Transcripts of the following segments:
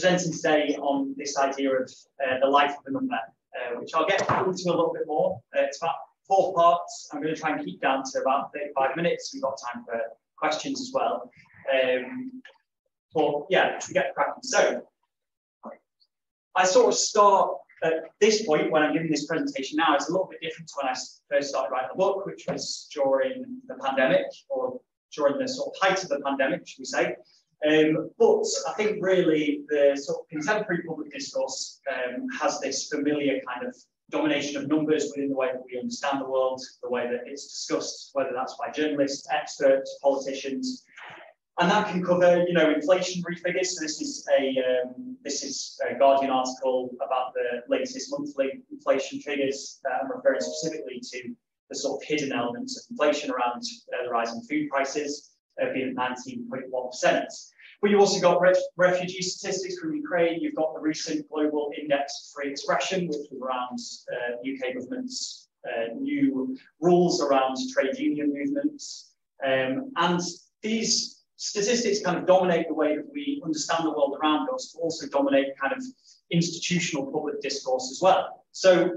presenting today on this idea of the life of a number, which I'll get into a little bit more. It's about 4 parts. I'm going to try and keep down to about 35 minutes. We've got time for questions as well. But yeah, to get cracking. So I sort of start at this point when I'm giving this presentation now. It's a little bit different to when I first started writing the book, which was during the pandemic, or during the sort of height of the pandemic, should we say. But I think really the sort of contemporary public discourse has this familiar kind of domination of numbers within the way that we understand the world, the way that it's discussed, whether that's by journalists, experts, politicians. And that can cover, you know, inflationary figures. So this is a Guardian article about the latest monthly inflation figures. I'm referring specifically to the sort of hidden elements of inflation around the rising food prices, being at 19.1%. But you've also got refugee statistics from Ukraine. You've got the recent Global Index of Free Expression, which was around the UK government's new rules around trade union movements. And these statistics kind of dominate the way that we understand the world around us, but also dominate kind of institutional public discourse as well. So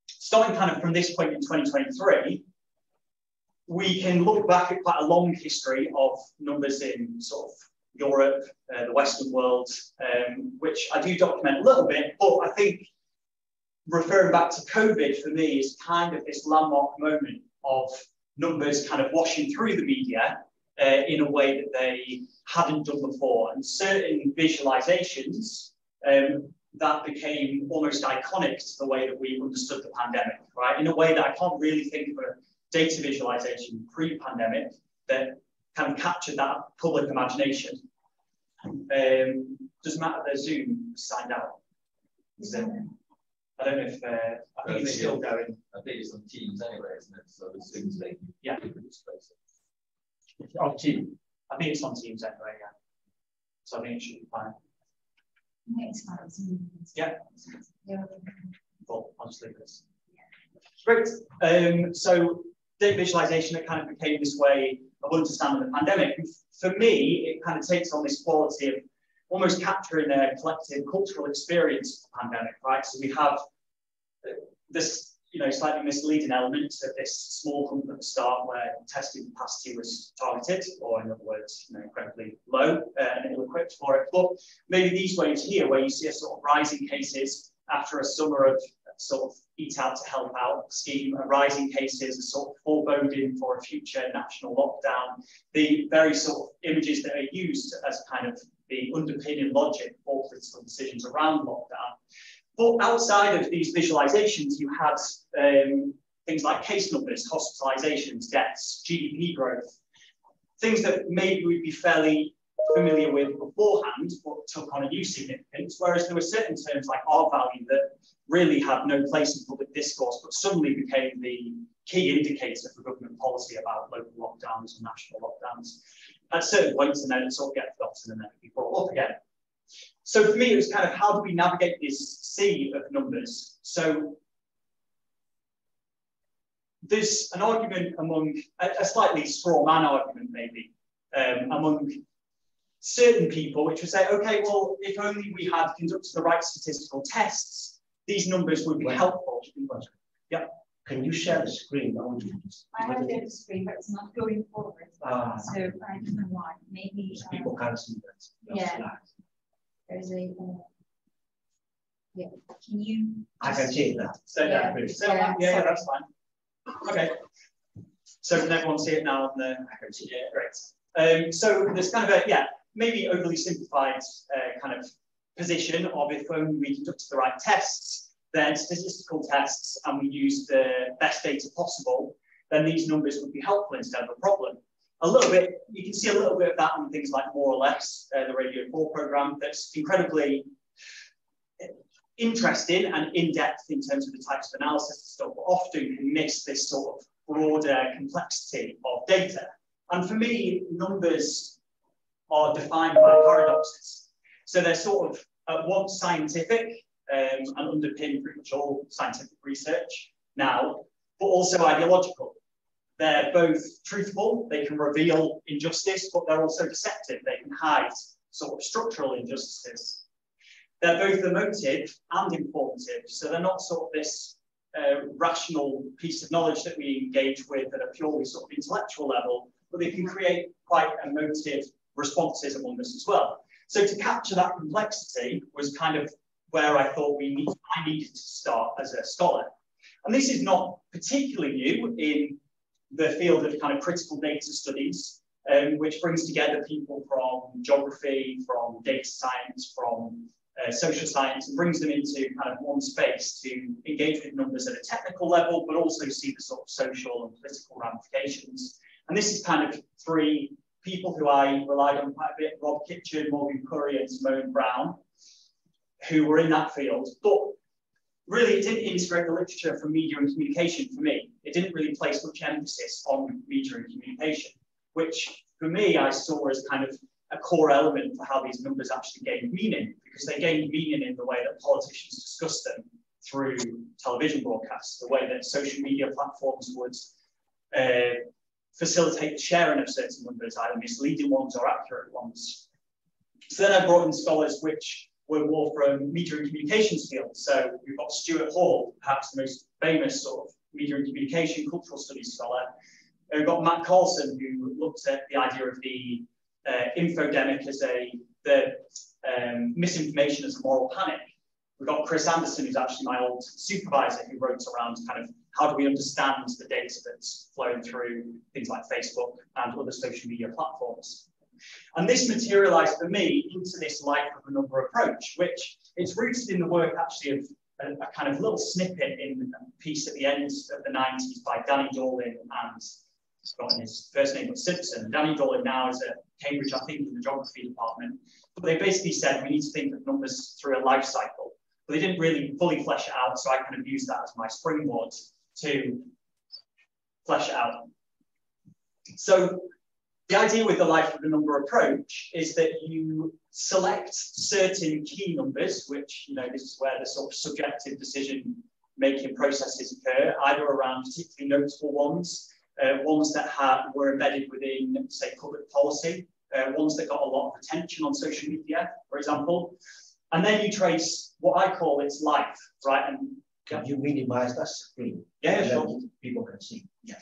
starting kind of from this point in 2023, we can look back at quite a long history of numbers in sort of Europe, the Western world, which I do document a little bit, but I think referring back to COVID for me is kind of this landmark moment of numbers kind of washing through the media in a way that they hadn't done before, and certain visualizations that became almost iconic to the way that we understood the pandemic, right? In a way that I can't really think of a data visualization pre-pandemic that kind of captured that public imagination. Doesn't matter, the Zoom signed out. Is it? I don't know if I think it's still going. I think it's on Teams anyway, isn't it? So the Zoom's like, yeah. On Teams. I think it's on Teams anyway, yeah. So I think it should be fine. It's fine. Yeah. Well, I'll just leave this. Great. So data visualization, it kind of became this way of understanding the pandemic. And for me, it kind of takes on this quality of almost capturing a collective cultural experience of the pandemic, right? So we have this, you know, slightly misleading element of this small hump at the start where testing capacity was targeted, or in other words, you know, incredibly low and ill-equipped for it. But maybe these waves here, where you see a sort of rising cases after a summer of sort of eat out to help out scheme, a rising cases, a sort of foreboding for a future national lockdown, the very sort of images that are used as kind of the underpinning logic for political decisions around lockdown. But outside of these visualizations, you had things like case numbers, hospitalizations, deaths, GDP growth, things that maybe we'd be fairly familiar with beforehand, but took on a new significance, whereas there were certain terms like R-value that really had no place in public discourse, but suddenly became the key indicator for government policy about local lockdowns and national lockdowns at certain points, and then it sort of get forgotten and then it'd be brought up again. So for me, it was kind of, how do we navigate this sea of numbers? So there's an argument among, a slightly straw man argument maybe, among certain people, which would say, okay, well, if only we had conducted the right statistical tests, these numbers would be helpful. Yeah. Can you share the screen? I have the screen, but it's not going forward. So I don't know why. Maybe people can't see that. Yeah. There's a. Yeah. Can you? I can change that. So yeah, that's fine. Okay. So can everyone see it now? I can see it. Great. So there's kind of a maybe overly simplified kind of position of, if only we conducted the right tests, then statistical tests, and we used the best data possible, then these numbers would be helpful instead of a problem. A little bit, you can see a little bit of that on things like More or Less, the Radio 4 program, that's incredibly interesting and in-depth in terms of the types of analysis and stuff, but often can miss this sort of broader complexity of data. And for me, numbers are defined by paradoxes. So they're sort of at once scientific and underpin pretty much all scientific research now, but also ideological. They're both truthful, they can reveal injustice, but they're also deceptive. They can hide sort of structural injustices. they're both emotive and informative. So they're not sort of this rational piece of knowledge that we engage with at a purely sort of intellectual level, but they can create quite emotive responses among us as well. So to capture that complexity was kind of where I thought I needed to start as a scholar. And this is not particularly new in the field of kind of critical data studies, which brings together people from geography, from data science, from social science, and brings them into kind of one space to engage with numbers at a technical level, but also see the sort of social and political ramifications. And this is kind of three people who I relied on quite a bit: Rob Kitchen, Morgan Curry, and Simone Brown, who were in that field. But really, it didn't integrate the literature from media and communication for me. It didn't really place much emphasis on media and communication, which for me, I saw as kind of a core element for how these numbers actually gained meaning, because they gained meaning in the way that politicians discuss them through television broadcasts, the way that social media platforms would facilitate the sharing of certain numbers, either misleading ones or accurate ones. So then I brought in scholars which were more from media and communications fields. So we've got Stuart Hall, perhaps the most famous sort of media and communication cultural studies scholar. We've got Matt Carlson, who looks at the idea of the infodemic as the misinformation as a moral panic. We've got Chris Anderson, who's actually my old supervisor, who wrote around kind of how do we understand the data that's flowing through things like Facebook and other social media platforms. And this materialized for me into this life of a number approach, which it's rooted in the work actually of a kind of little snippet in a piece at the end of the 90s by Danny Dorlin and I've forgotten his first name, but Simpson. Danny Dorlin now is at Cambridge, I think, in the geography department. But they basically said we need to think of numbers through a life cycle. But they didn't really fully flesh it out, so I kind of used that as my springboard to flesh it out. So the idea with the life of the number approach is that you select certain key numbers, which, you know, this is where the sort of subjective decision-making processes occur, either around particularly notable ones, ones that were embedded within, say, public policy, ones that got a lot of attention on social media, for example. And then you trace what I call its life, right? And can you minimize that screen? Yeah, sure. People can see. Yeah.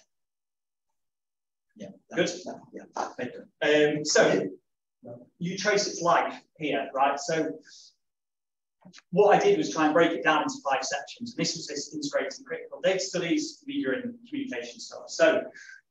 Yeah. Good. Yeah. Better. So you trace its life here, right? So what I did was try and break it down into 5 sections. And this was this integrating critical data studies, media and communication stuff. So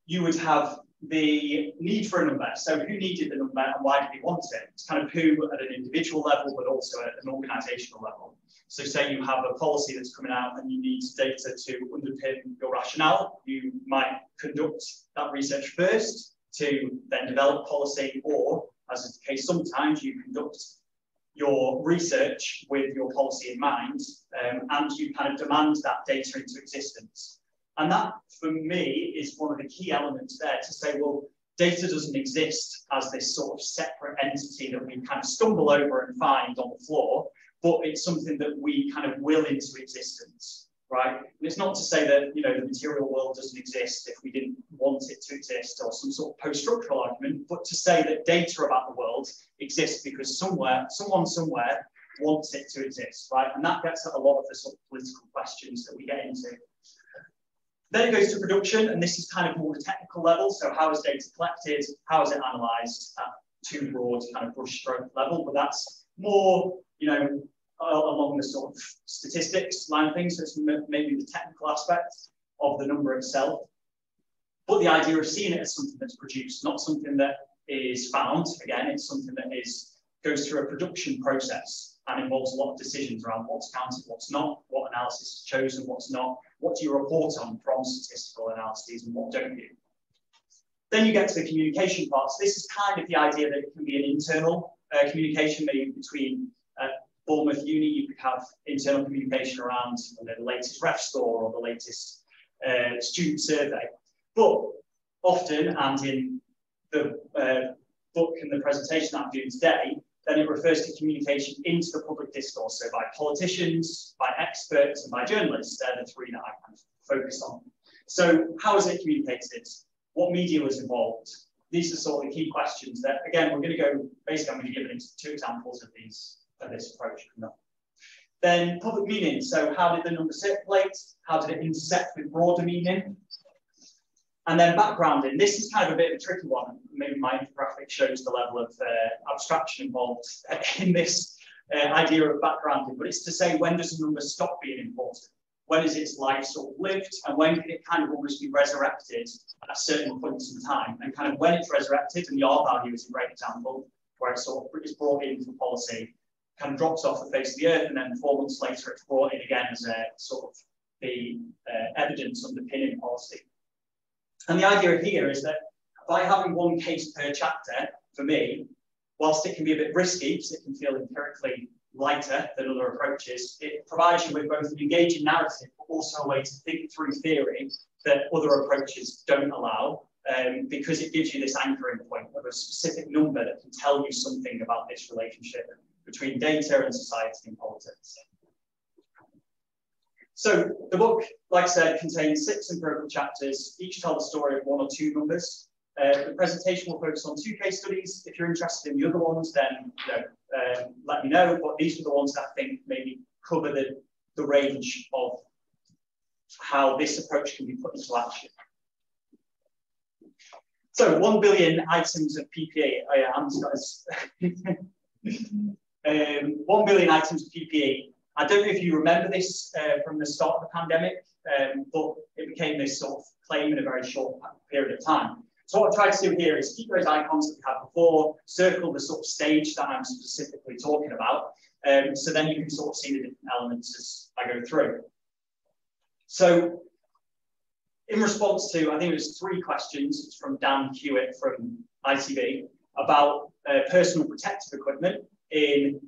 you would have the need for a number. So who needed the number and why did they want it? It's kind of who at an individual level, but also at an organizational level. So say you have a policy that's coming out and you need data to underpin your rationale. You might conduct that research first to then develop policy, or as is the case sometimes, you conduct your research with your policy in mind, and you kind of demand that data into existence. And that, for me, is one of the key elements there to say, well, data doesn't exist as this sort of separate entity that we kind of stumble over and find on the floor, but it's something that we kind of will into existence, right? And it's not to say that, you know, the material world doesn't exist if we didn't want it to exist, or some sort of post-structural argument, but to say that data about the world exists because someone somewhere wants it to exist, right? And that gets at a lot of the sort of political questions that we get into. Then it goes to production, and this is kind of more the technical level. So how is data collected? How is it analysed at too broad kind of brushstroke level? But that's more, you know, along the sort of statistics line of things. So it's maybe the technical aspect of the number itself. But the idea of seeing it as something that's produced, not something that is found. Again, it's something that goes through a production process and involves a lot of decisions around what's counted, what's not, what analysis is chosen, what's not, what do you report on from statistical analyses and what don't you. Then you get to the communication part. So this is kind of the idea that it can be an internal communication, maybe between Bournemouth Uni, you could have internal communication around the latest ref score or the latest student survey. But often, and in the book and the presentation that I'm doing today, then it refers to communication into the public discourse. So by politicians, by experts, and by journalists. They're the 3 that I kind of focus on. So how is it communicated? What media was involved? These are sort of the key questions that, again, we're going to go, basically I'm going to give 2 examples of these of this approach. Then public meaning. So how did the number circulate? How did it intersect with broader meaning? And then backgrounding. This is kind of a bit of a tricky one. Maybe my infographic shows the level of abstraction involved in this idea of backgrounding, but it's to say, when does a number stop being important? When is its life sort of lived, and when can it kind of almost be resurrected at certain points in time? And kind of when it's resurrected, and the R value is a great example, where it sort of is brought into policy, kind of drops off the face of the earth, and then 4 months later it's brought in again as a sort of the evidence underpinning policy. And the idea here is that by having one case per chapter, for me, whilst it can be a bit risky, because it can feel empirically lighter than other approaches, it provides you with both an engaging narrative, but also a way to think through theory that other approaches don't allow, because it gives you this anchoring point of a specific number that can tell you something about this relationship between data and society and politics. So the book, like I said, contains 6 empirical chapters, each tell the story of 1 or 2 numbers. The presentation will focus on 2 case studies. If you're interested in the other ones, then let me know. But these are the ones that I think maybe cover the range of how this approach can be put into action. So 1 billion items of PPE. Oh yeah, I'm sorry. 1 billion items of PPE. I don't know if you remember this from the start of the pandemic, but it became this sort of claim in a very short period of time. So what I tried to do here is keep those icons that we had before, circle the sort of stage that I'm specifically talking about, so then you can sort of see the different elements as I go through. So in response to, I think it was 3 questions from Dan Hewitt from ITV about personal protective equipment in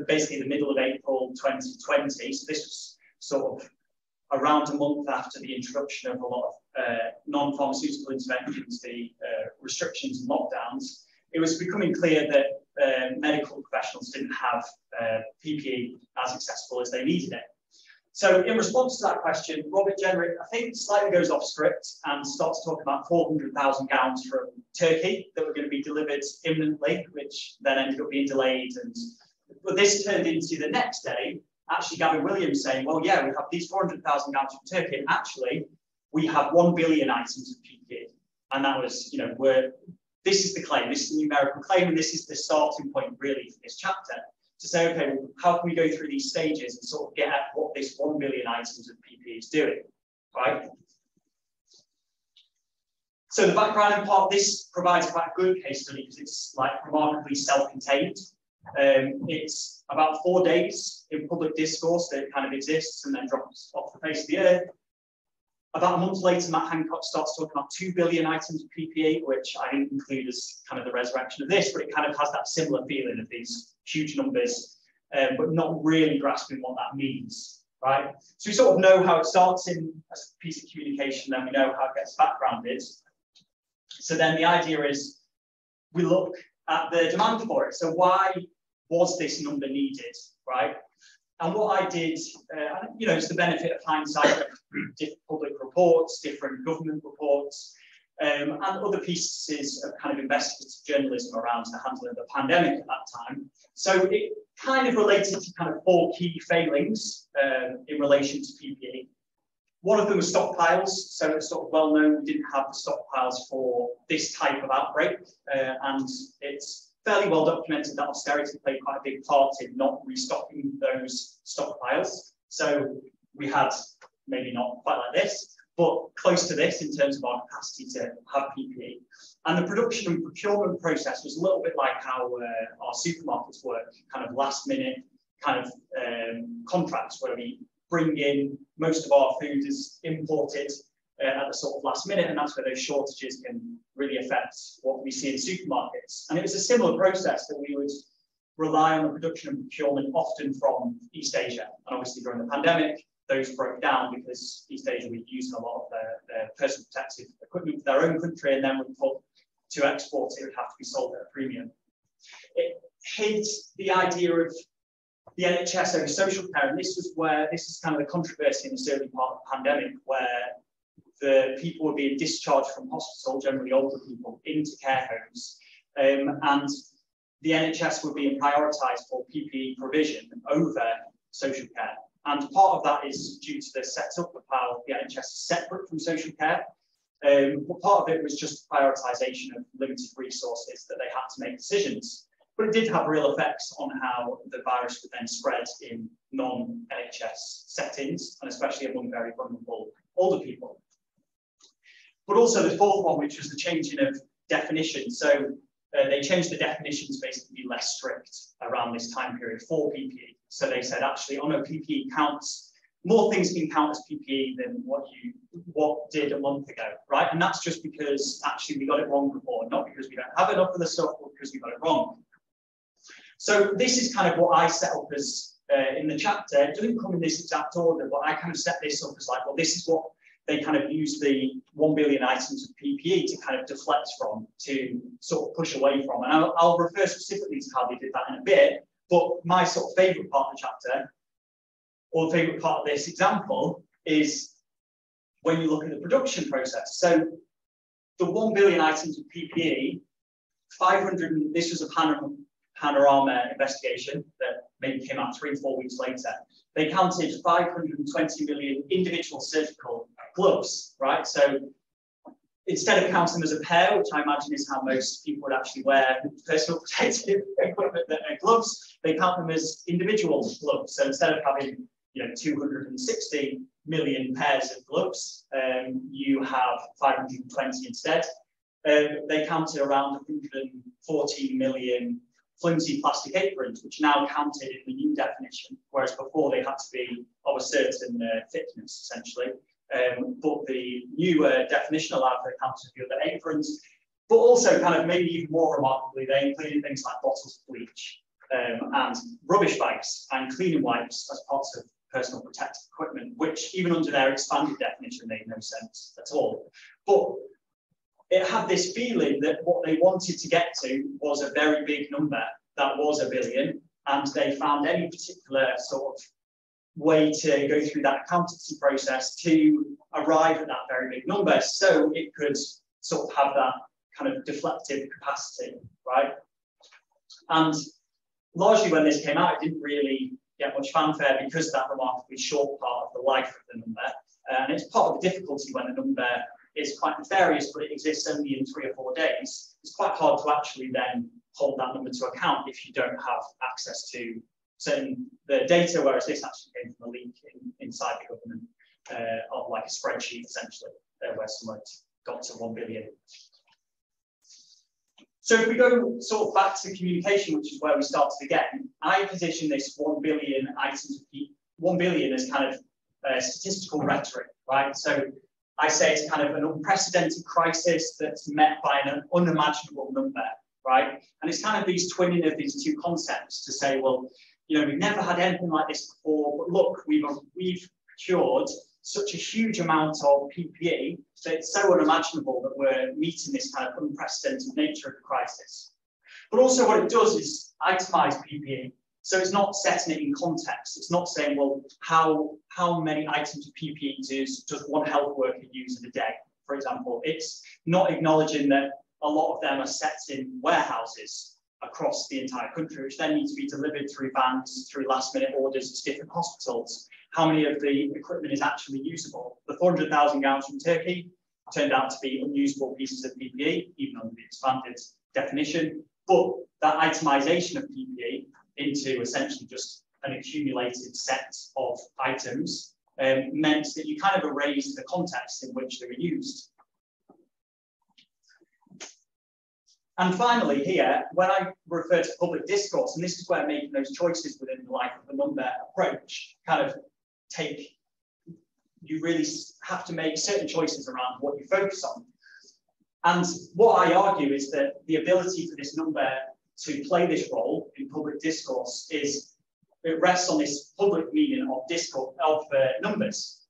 basically the middle of April 2020. So this was sort of around a month after the introduction of a lot of non-pharmaceutical interventions, the restrictions and lockdowns. It was becoming clear that medical professionals didn't have PPE as accessible as they needed it. So in response to that question, Robert Jenrick, I think, slightly goes off script and starts talking about 400,000 gowns from Turkey that were going to be delivered imminently, which then ended up being delayed. But this turned into the next day, actually Gavin Williams saying, well, yeah, we have these 400,000 gowns from Turkey, and actually we have 1 billion items of PPE. And that was, this is the claim, this is the numerical claim, and this is the starting point really for this chapter, to say, okay, well, how can we go through these stages and sort of get at what this 1 billion items of PPE is doing, right? So the background part, this provides quite a good case study because it's like remarkably self-contained. It's about 4 days in public discourse that it kind of exists and then drops off the face of the earth. About a month later, Matt Hancock starts talking about 2 billion items of PPE, which I didn't include as kind of the resurrection of this, but it kind of has that similar feeling of these huge numbers, but not really grasping what that means, right? So we sort of know how it starts in a piece of communication, then we know how it gets backgrounded. So then the idea is we look at the demand for it. So why was this number needed, right? And what I did, it's the benefit of hindsight, different public reports, different government reports, and other pieces of kind of investigative journalism around the handling of the pandemic at that time. So it kind of related to kind of 4 key failings in relation to PPE. One of them was stockpiles. So it's sort of well known we didn't have the stockpiles for this type of outbreak, and it's fairly well documented that austerity played quite a big part in not restocking those stockpiles. So we had maybe not quite like this, but close to this in terms of our capacity to have PPE. And the production and procurement process was a little bit like how our supermarkets work, kind of last minute kind of contracts where we bring in most of our food is imported at the sort of last minute, and that's where those shortages can really affect what we see in supermarkets. And it was a similar process that we would rely on the production and procurement often from East Asia. And obviously during the pandemic, those broke down because East Asia was using a lot of their personal protective equipment for their own country, and then to export it would have to be sold at a premium. It hid the idea of the NHS over social care, and this is kind of the controversy in this early part of the pandemic, where the people were being discharged from hospital, generally older people, into care homes. And the NHS were being prioritised for PPE provision over social care. And part of that is due to the setup of how the NHS is separate from social care. But part of it was just prioritisation of limited resources that they had to make decisions. But it did have real effects on how the virus would then spread in non-NHS settings, and especially among very vulnerable older people. But also the fourth one, which was the changing of definition. So they changed the definition to basically be less strict around this time period for PPE. So they said, actually, oh no, PPE counts, more things can count as PPE than what did a month ago, right? And that's just because actually we got it wrong before, not because we don't have enough of the stuff, but because we got it wrong. So this is kind of what I set up as in the chapter. It doesn't come in this exact order, but I kind of set this up as like, well, this is what they kind of use the 1 billion items of PPE to kind of deflect from, to sort of push away from. And I'll refer specifically to how they did that in a bit, but my sort of favourite part of the chapter, or the favourite part of this example, is when you look at the production process. So the 1 billion items of PPE, 500, this was a panorama investigation that maybe came out 3 or 4 weeks later. They counted 520 million individual surgical gloves, right? So instead of counting them as a pair, which I imagine is how most people would actually wear personal protective equipment that are gloves, they count them as individual gloves. So instead of having 260 million pairs of gloves, you have 520 instead. They counted around 114 million flimsy plastic aprons, which are now counted in the new definition, whereas before they had to be of a certain thickness, essentially. But the new definition allowed for the count of the other aprons, but also kind of maybe even more remarkably, they included things like bottles of bleach and rubbish bags and cleaning wipes as parts of personal protective equipment, which even under their expanded definition made no sense at all. But it had this feeling that what they wanted to get to was a very big number that was 1 billion, and they found any particular sort of way to go through that accountancy process to arrive at that very big number, so it could sort of have that kind of deflective capacity, right? And largely when this came out, it didn't really get much fanfare because of that remarkably short part of the life of the number. And it's part of the difficulty when a number is quite nefarious, but it exists only in 3 or 4 days. It's quite hard to actually then hold that number to account if you don't have access to the data, whereas this actually came from a leak inside the government of like a spreadsheet, essentially, where someone got to 1 billion. So if we go sort of back to communication, which is where we started again, I position this 1 billion items, 1 billion as kind of statistical rhetoric, right? So I say it's kind of an unprecedented crisis that's met by an unimaginable number, right? And it's kind of these twinning of these two concepts to say, well, we've never had anything like this before, but look, we've procured such a huge amount of PPE that it's so unimaginable that we're meeting this kind of unprecedented nature of the crisis. But also what it does is itemize PPE. So it's not setting it in context. It's not saying, well, how many items of PPE does one health worker use in a day, for example. It's not acknowledging that a lot of them are set in warehouses across the entire country, which then need to be delivered through vans, through last-minute orders to different hospitals. How many of the equipment is actually usable? The 400,000 gowns from Turkey turned out to be unusable pieces of PPE, even under the expanded definition. But that itemization of PPE into essentially just an accumulated set of items meant that you kind of erased the context in which they were used. And finally here, when I refer to public discourse, and this is where making those choices within the life of the number approach kind of you really have to make certain choices around what you focus on. And what I argue is that the ability for this number to play this role in public discourse it rests on this public meaning of discourse, of numbers.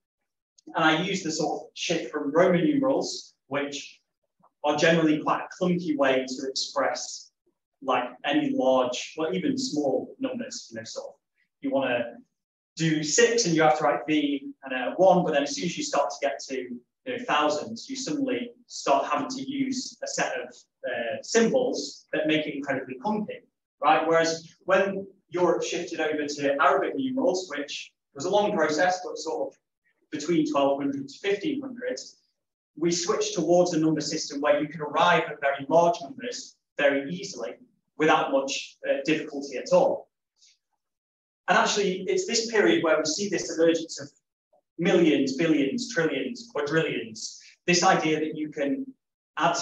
And I use the sort of shift from Roman numerals, which are generally quite a clunky way to express like any large, well, even small numbers, sort of. You want to do 6 and you have to write V and a 1, but then as soon as you start to get to thousands, you suddenly start having to use a set of symbols that make it incredibly clunky. right? Whereas when Europe shifted over to Arabic numerals, which was a long process, but sort of between 1200 to 1500, we switched towards a number system where you could arrive at very large numbers very easily without much difficulty at all. And actually, it's this period where we see this emergence of millions, billions, trillions, quadrillions, this idea that you can add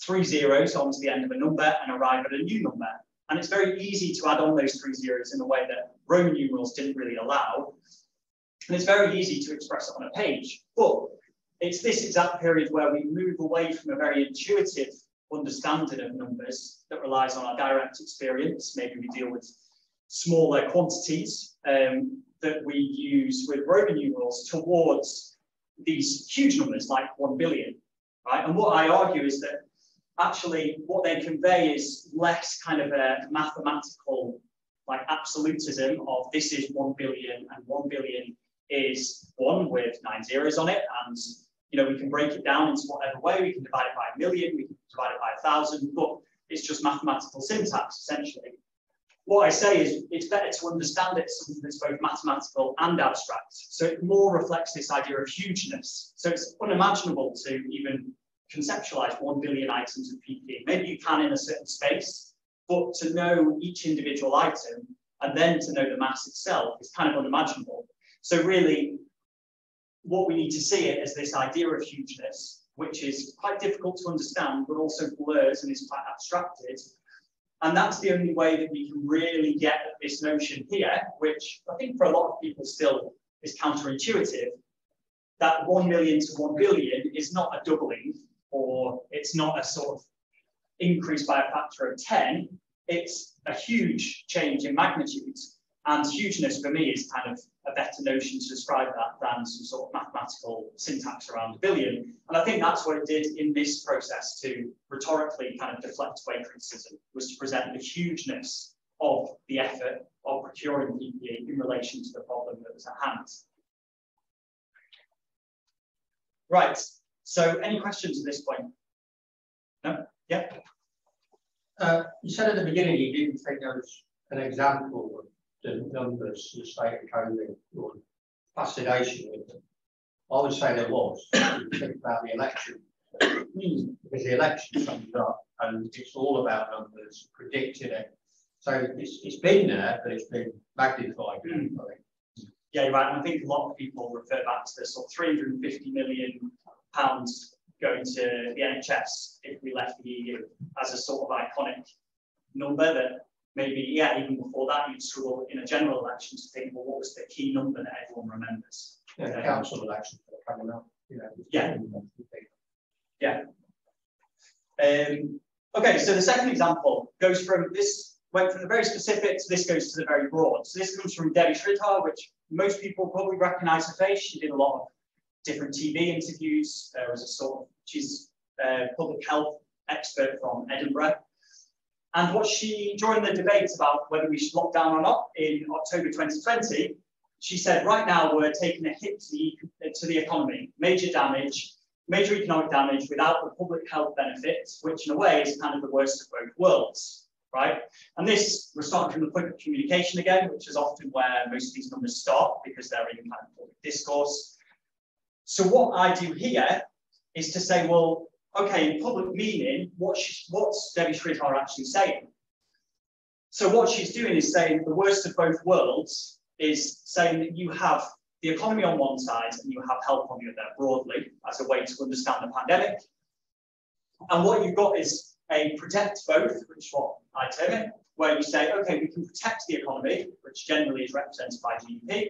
3 zeros onto the end of a number and arrive at a new number. And it's very easy to add on those 3 zeros in a way that Roman numerals didn't really allow. And it's very easy to express it on a page. But it's this exact period where we move away from a very intuitive understanding of numbers that relies on our direct experience. Maybe we deal with smaller quantities that we use with Roman numerals towards these huge numbers like 1 billion, right? And what I argue is that actually what they convey is less kind of a mathematical like absolutism of this is 1 billion and 1 billion is 1 with 9 zeros on it, and you know we can break it down into whatever way. We can divide it by a million, we can divide it by 1,000, but it's just mathematical syntax essentially. What I say is it's better to understand it as something that's both mathematical and abstract. So it more reflects this idea of hugeness. So it's unimaginable to even conceptualize 1 billion items of PPE. Maybe you can in a certain space, but to know each individual item and then to know the mass itself is kind of unimaginable. So really, what we need to see it as this idea of hugeness, which is quite difficult to understand, but also blurs and is quite abstracted. And that's the only way that we can really get at this notion here, which I think for a lot of people still is counterintuitive, that 1 million to 1 billion is not a doubling, or it's not a sort of increase by a factor of 10. It's a huge change in magnitude. And hugeness for me is kind of a better notion to describe that than some sort of mathematical syntax around a billion. And I think that's what it did in this process to rhetorically kind of deflect away criticism, was to present the hugeness of the effort of procuring PPE in relation to the problem that was at hand. Right, so any questions at this point? No? Yeah? You said at the beginning you didn't think there was an example of the numbers, the state of COVID, or fascination with them. I would say there was. If you think about the election, because the election comes up and it's all about numbers, predicting it. So it's been there, but it's been magnified. I think. Yeah, you're right. And I think a lot of people refer back to the sort of £350 million going to the NHS if we left the EU as a sort of iconic number that maybe, yeah, even before that, you'd struggle in a general election to think, well, what was the key number that everyone remembers? Yeah, council elections are coming up. You know, yeah. Yeah. Okay, so the second example goes from this, went from the very specific to this goes to the very broad. So this comes from Debbie Sridhar, which most people probably recognize her face. She did a lot of different TV interviews. There was a sort of, she's a public health expert from Edinburgh. And what she, during the debate about whether we should lock down or not in October 2020, she said, right now we're taking a hit to the economy, major damage, major economic damage without the public health benefits, which in a way is kind of the worst of both worlds, right? And this, we're starting from the point of communication again, which is often where most of these numbers start because they're in kind of public discourse. So what I do here is to say, well, okay, in public meaning, what's Debbie Sridhar actually saying? So what she's doing is saying the worst of both worlds is saying that you have the economy on one side and you have health on the other, broadly, as a way to understand the pandemic. And what you've got is a protect both, which is what I term it, where you say, okay, we can protect the economy, which generally is represented by GDP,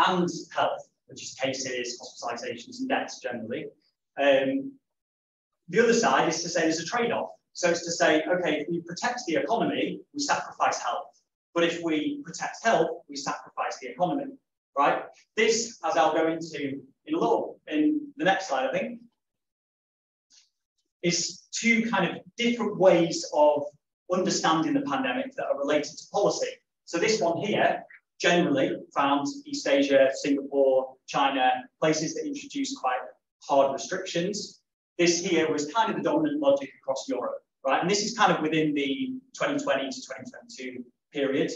and health, which is cases, hospitalizations, and deaths generally. The other side is to say there's a trade-off. So it's to say, okay, if we protect the economy, we sacrifice health. But if we protect health, we sacrifice the economy, right? This, as I'll go into in the next slide, I think, is two kind of different ways of understanding the pandemic that are related to policy. So this one here, generally found East Asia, Singapore, China, places that introduced quite hard restrictions. This here was kind of the dominant logic across Europe, right? And this is kind of within the 2020 to 2022 period.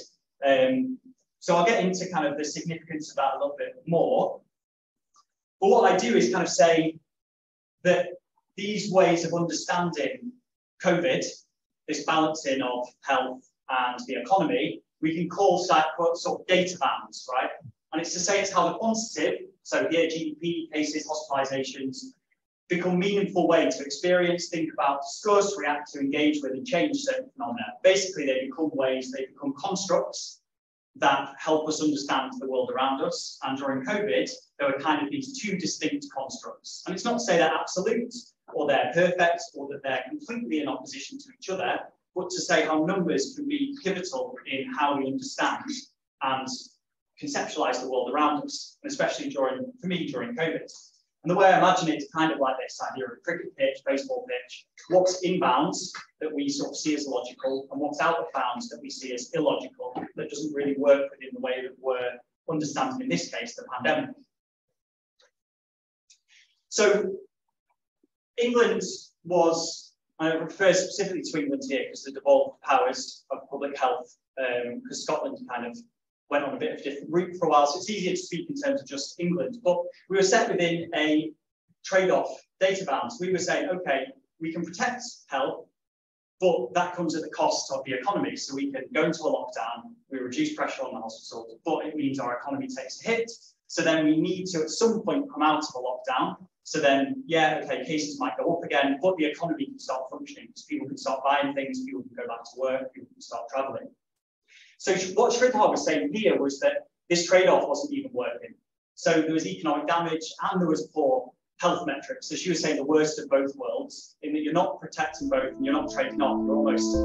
So I'll get into kind of the significance of that a little bit more. But what I do is kind of say that these ways of understanding COVID, this balancing of health and the economy, we can call sort of data bands, right? And it's to say it's how the quantitative, so here GDP, cases, hospitalizations, become meaningful way to experience, think about, discuss, react to, engage with, and change certain phenomena. Basically, they become ways, they become constructs that help us understand the world around us. And during COVID, there were kind of these two distinct constructs. And it's not to say they're absolute, or they're perfect, or that they're completely in opposition to each other, but to say how numbers can be pivotal in how we understand and conceptualize the world around us, and especially for me, during COVID. And the way I imagine it is kind of like this idea of a cricket pitch, baseball pitch, what's inbounds that we sort of see as logical, and what's out of bounds that we see as illogical, that doesn't really work within the way that we're understanding, in this case, the pandemic. So England was, I refer specifically to England here because the devolved powers of public health, because Scotland kind of went on a bit of a different route for a while, so it's easier to speak in terms of just England. But we were set within a trade-off data bounds. We were saying, okay, we can protect health, but that comes at the cost of the economy. So we can go into a lockdown, we reduce pressure on the hospitals, but it means our economy takes a hit. So then we need to, at some point, come out of a lockdown. So then, yeah, okay, cases might go up again, but the economy can start functioning because people can start buying things, people can go back to work, people can start traveling. So what Schridhar was saying here was that this trade-off wasn't even working. So there was economic damage and there was poor health metrics. So she was saying the worst of both worlds, in that you're not protecting both and you're not trading off. You're almost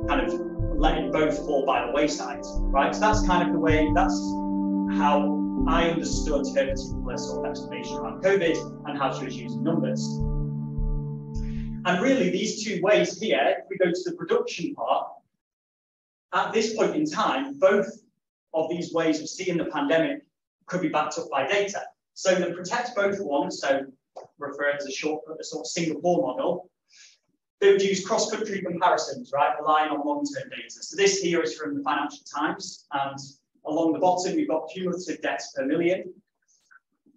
kind of letting both fall by the wayside, right? So that's kind of the way, that's how I understood her particular sort of explanation around COVID and how she was using numbers. And really these two ways here, if we go to the production part, at this point in time, both of these ways of seeing the pandemic could be backed up by data. So the protect both one, so referred as a shortcut, the sort of Singapore model, they would use cross-country comparisons, right, relying on long-term data. So this here is from the Financial Times, and along the bottom, we've got cumulative deaths per million.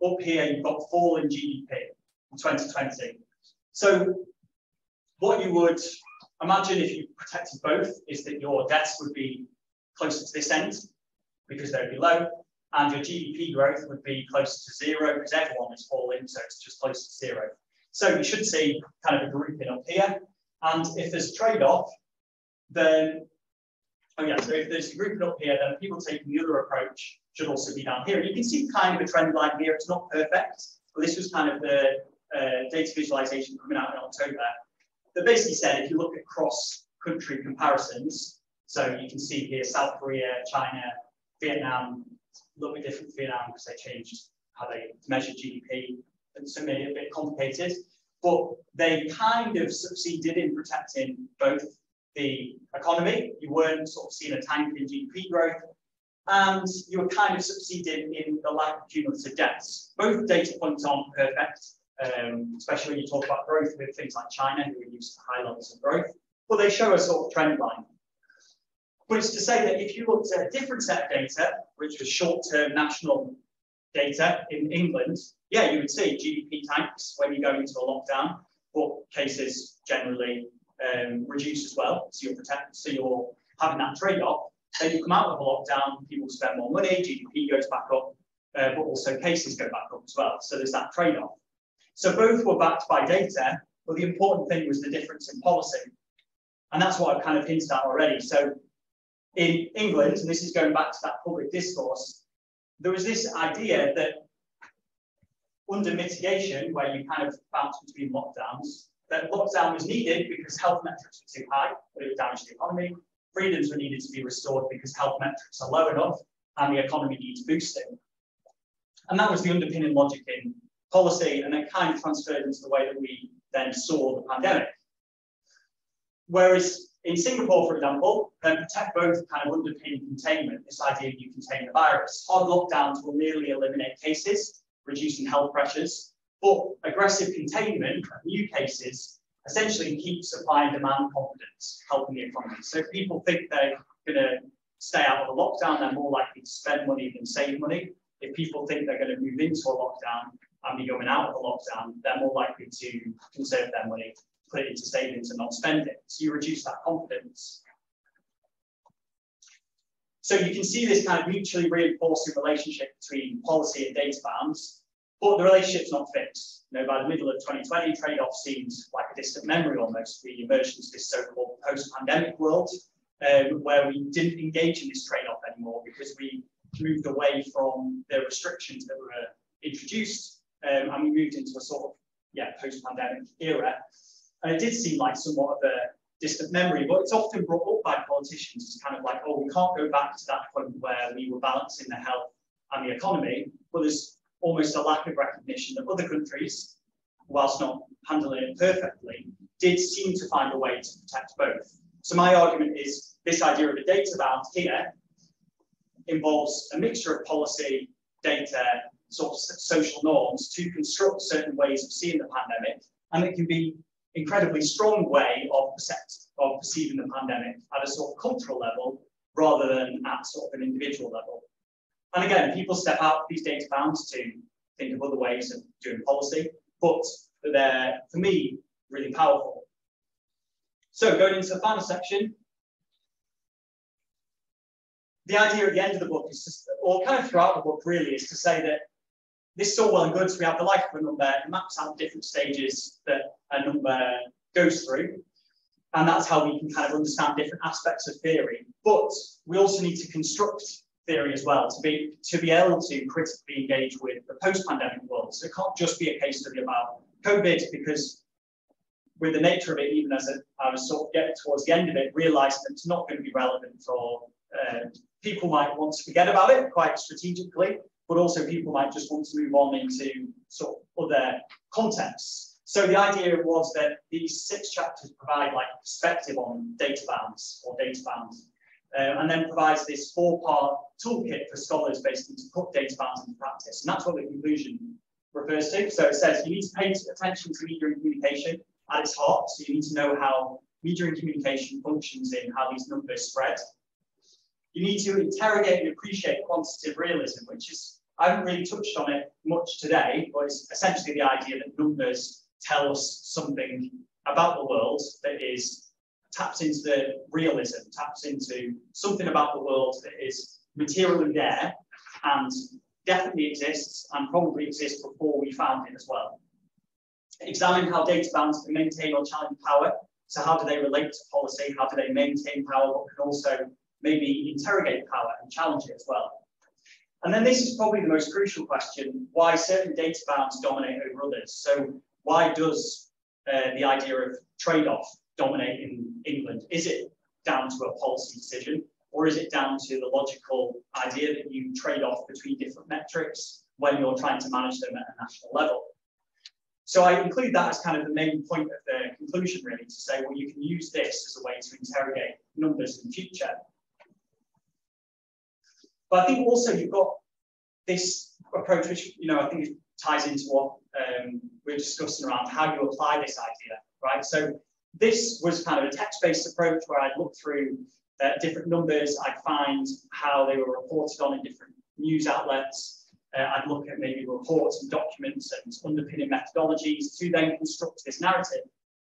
Up here, you've got fall in GDP in 2020. So what you would imagine if you protected both is that your deaths would be closer to this end because they would be low, and your GDP growth would be closer to zero because everyone is falling, so it's just closer to zero. So you should see kind of a grouping up here. And if there's a trade-off, then, oh yeah, so if there's a grouping up here, then people taking the other approach should also be down here. And you can see kind of a trend line here. It's not perfect, but this was kind of the data visualization coming out in October. That basically said, if you look at cross-country comparisons, so you can see here South Korea, China, Vietnam, a little bit different for Vietnam because they changed how they measure GDP, and so made it a bit complicated. But they kind of succeeded in protecting both the economy. You weren't sort of seeing a tank in GDP growth, and you were kind of succeeding in the lack of cumulative deaths. Both data points aren't perfect. Especially when you talk about growth with things like China, who are used to high levels of growth, but they show a sort of trend line. But it's to say that if you looked at a different set of data, which was short-term national data in England, yeah, you would see GDP tanks when you go into a lockdown, but cases generally reduce as well. So you're having that trade-off. Then you come out of a lockdown, people spend more money, GDP goes back up, but also cases go back up as well. So there's that trade-off. So both were backed by data, but the important thing was the difference in policy. And that's what I've kind of hinted at already. So in England, and this is going back to that public discourse, there was this idea that under mitigation, where you kind of bounce between lockdowns, that lockdown was needed because health metrics were too high, but it would damage the economy. Freedoms were needed to be restored because health metrics are low enough and the economy needs boosting. And that was the underpinning logic in policy, and then kind of transferred into the way that we then saw the pandemic. Whereas in Singapore, for example, protect both kind of underpin containment, this idea you contain the virus. Hard lockdowns will merely eliminate cases, reducing health pressures, but aggressive containment of new cases essentially keep supply and demand confidence, helping the economy. So if people think they're going to stay out of a lockdown, they're more likely to spend money than save money. If people think they're going to move into a lockdown and be going out of a lockdown, they're more likely to conserve their money, put it into savings and not spend it. So you reduce that confidence. So you can see this kind of mutually reinforcing relationship between policy and data bounds, but the relationship's not fixed. You know, by the middle of 2020, trade-off seems like a distant memory almost. We emerged into this so-called post-pandemic world, where we didn't engage in this trade-off anymore because we moved away from the restrictions that were introduced, and we moved into a sort of post-pandemic era. And it did seem like somewhat of a distant memory, but it's often brought up by politicians as kind of like, oh, we can't go back to that point where we were balancing the health and the economy, but there's almost a lack of recognition that other countries, whilst not handling it perfectly, did seem to find a way to protect both. So my argument is this idea of a data bound here involves a mixture of policy, data, sort of social norms to construct certain ways of seeing the pandemic, and it can be incredibly strong way of perceiving the pandemic at a sort of cultural level rather than at sort of an individual level. And again, people step out of these data bounds to think of other ways of doing policy, but they're, for me, really powerful. So going into the final section, the idea at the end of the book is just, or kind of throughout the book really, is to say that this is all well and good. So we have the life of a number, it maps out different stages that a number goes through. And that's how we can kind of understand different aspects of theory. But we also need to construct theory as well to be able to critically engage with the post-pandemic world. So it can't just be a case study about COVID, because with the nature of it, even as I was sort of getting towards the end of it, realised that it's not going to be relevant for people might want to forget about it quite strategically, but also people might just want to move on into sort of other contexts. So the idea was that these 6 chapters provide like perspective on data bounds or data bounds, and then provides this 4-part toolkit for scholars basically to put data bounds into practice. And that's what the conclusion refers to. So it says you need to pay attention to media and communication at its heart. So you need to know how media and communication functions in how these numbers spread. You need to interrogate and appreciate quantitative realism, which is, I haven't really touched on it much today, but it's essentially the idea that numbers tell us something about the world that is taps into the realism, taps into something about the world that is materially there and definitely exists and probably exists before we found it as well. Examine how data bounds can maintain or challenge power. So how do they relate to policy? How do they maintain power, but can also maybe interrogate power and challenge it as well? And then this is probably the most crucial question, why certain data bounds dominate over others. So why does the idea of trade-off dominate in England? Is it down to a policy decision, or is it down to the logical idea that you trade off between different metrics when you're trying to manage them at a national level? So I include that as kind of the main point of the conclusion, really, to say, well, you can use this as a way to interrogate numbers in the future. But I think also you've got this approach, which I think ties into what we're discussing around how you apply this idea, right? So this was kind of a text-based approach where I'd look through different numbers, I'd find how they were reported on in different news outlets, I'd look at maybe reports and documents and underpinning methodologies to then construct this narrative.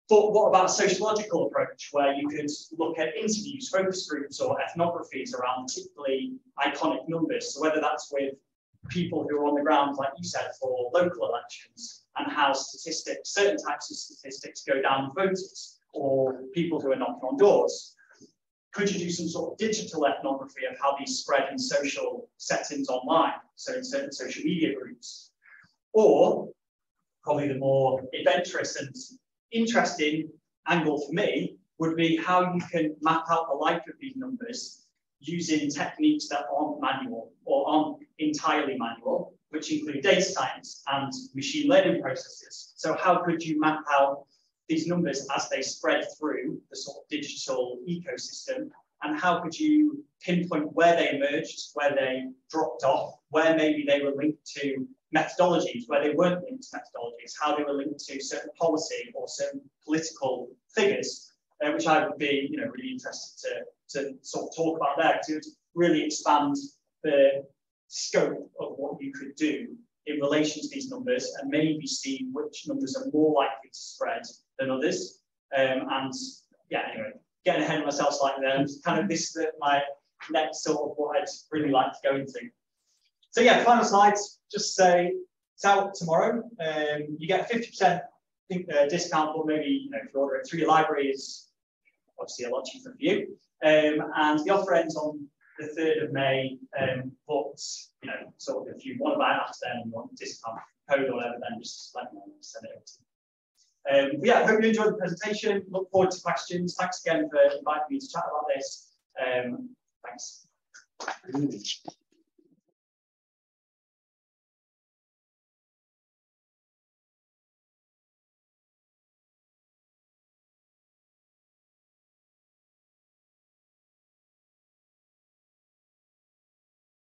But what about a sociological approach where you could look at interviews, focus groups, or ethnographies around particularly iconic numbers? So whether that's with people who are on the ground, like you said, for local elections, and how statistics, certain types of statistics go down with voters, or people who are knocking on doors. Could you do some sort of digital ethnography of how these spread in social settings online, so in certain social media groups? Or, probably the more adventurous and interesting angle for me would be how you can map out the life of these numbers using techniques that aren't manual or aren't entirely manual, which include data science and machine learning processes. So how could you map out these numbers as they spread through the sort of digital ecosystem, and how could you pinpoint where they emerged, where they dropped off, where maybe they were linked to methodologies where they weren't linked to methodologies, how they were linked to certain policy or certain political figures, which I would be, really interested to sort of talk about there, because it would really expand the scope of what you could do in relation to these numbers, and maybe see which numbers are more likely to spread than others. And yeah, anyway, getting ahead of myself slightly there. Kind of this is my next sort of what I'd really like to go into. So yeah, final slides. Just say it's out tomorrow. You get a 50% discount, or maybe if you order it through your library, is obviously a lot cheaper for you. And the offer ends on the 3rd of May. But sort of if you want to buy it after then and you want a discount code or whatever, then just let me know and send it over to me. But yeah, I hope you enjoyed the presentation. Look forward to questions. Thanks again for inviting me to chat about this. Thanks.